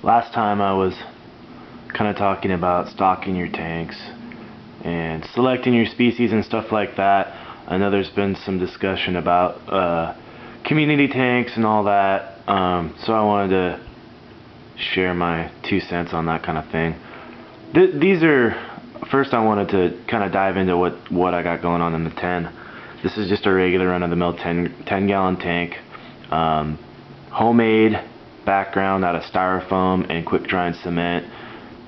Last time I was kind of talking about stocking your tanks and selecting your species and stuff like that. I know there's been some discussion about community tanks and all that, so I wanted to share my 2 cents on that kind of thing. These are, first I wanted to kind of dive into what I got going on in the 10. This is just a regular run-of-the-mill 10-gallon tank, homemade background out of styrofoam and quick drying cement.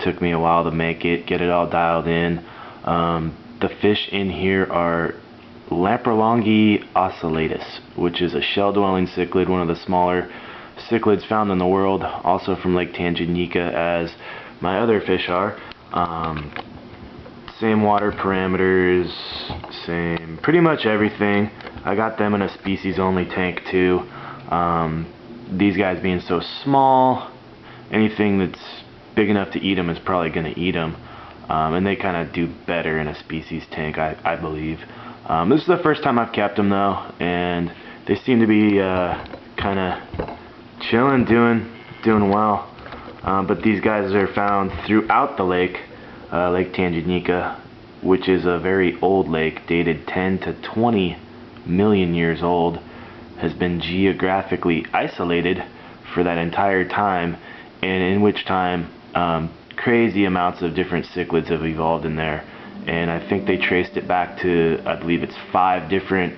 Took me a while to make it, get it all dialed in. The fish in here are Lamprolongi ocellatus, which is a shell-dwelling cichlid, one of the smaller cichlids found in the world, also from Lake Tanganyika as my other fish are. Same water parameters, same pretty much everything. I got them in a species only tank too. These guys being so small, anything that's big enough to eat them is probably going to eat them. And they kind of do better in a species tank, I believe. This is the first time I've kept them though, and they seem to be kind of chilling, doing well. But these guys are found throughout the lake, Lake Tanganyika, which is a very old lake, dated 10 to 20 million years old, has been geographically isolated for that entire time, and in which time crazy amounts of different cichlids have evolved in there. And I think they traced it back to, I believe it's 5 different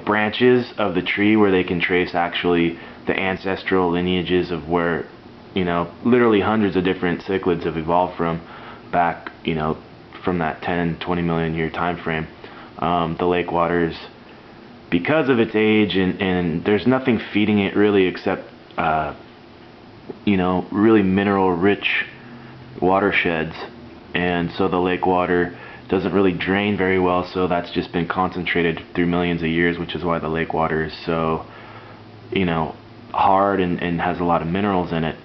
branches of the tree where they can trace actually the ancestral lineages of where, literally hundreds of different cichlids have evolved from back, from that 10-20 million year time frame. The lake water is, because of its age, and there's nothing feeding it really except really mineral rich watersheds, and so the lake water doesn't really drain very well, so that's just been concentrated through millions of years, which is why the lake water is so hard and has a lot of minerals in it.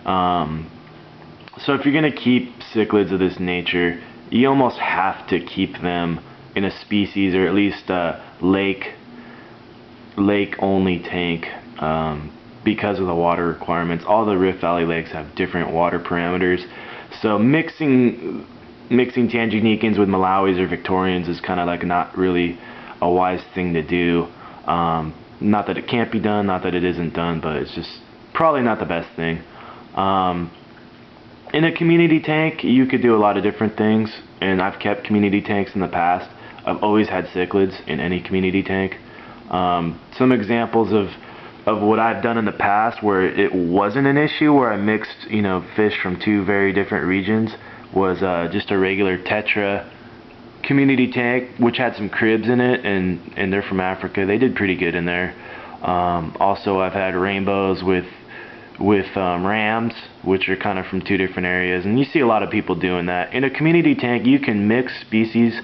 So if you're going to keep cichlids of this nature, you almost have to keep them in a species, or at least a lake only tank, because of the water requirements. All the Rift Valley lakes have different water parameters, so mixing Tanganyikans with Malawis or Victorians is kind of like not really a wise thing to do. Not that it can't be done, not that it isn't done, but it's just probably not the best thing. In a community tank, you could do a lot of different things, and I've kept community tanks in the past. I've always had cichlids in any community tank. Some examples of what I've done in the past where it wasn't an issue, where I mixed fish from 2 very different regions, was just a regular Tetra community tank, which had some cribs in it, and they're from Africa. They did pretty good in there. Also, I've had rainbows with rams, which are kind of from 2 different areas, and you see a lot of people doing that. In a community tank, you can mix species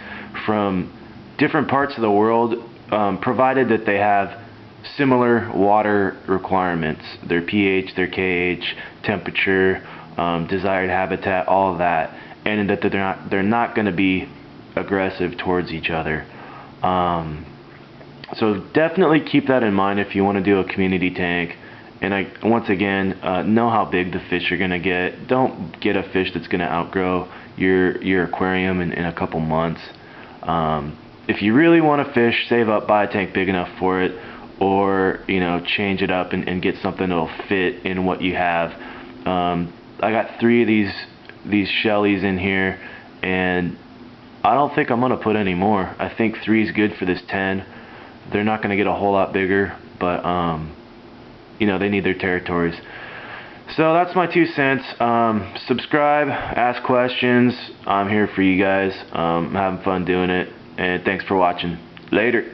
from different parts of the world, provided that they have similar water requirements, their pH, their KH, temperature, desired habitat, all of that, and that they're not going to be aggressive towards each other. So definitely keep that in mind if you want to do a community tank. And once again, know how big the fish are going to get. Don't get a fish that's going to outgrow your aquarium in a couple months. If you really want to fish, save up, buy a tank big enough for it, or change it up and get something that'll fit in what you have. I got 3 of these shellies in here, and I don't think I'm gonna put any more. I think 3 is good for this 10. They're not gonna get a whole lot bigger, but they need their territories. So that's my 2 cents. Subscribe, ask questions. I'm here for you guys. I'm having fun doing it, and thanks for watching. Later.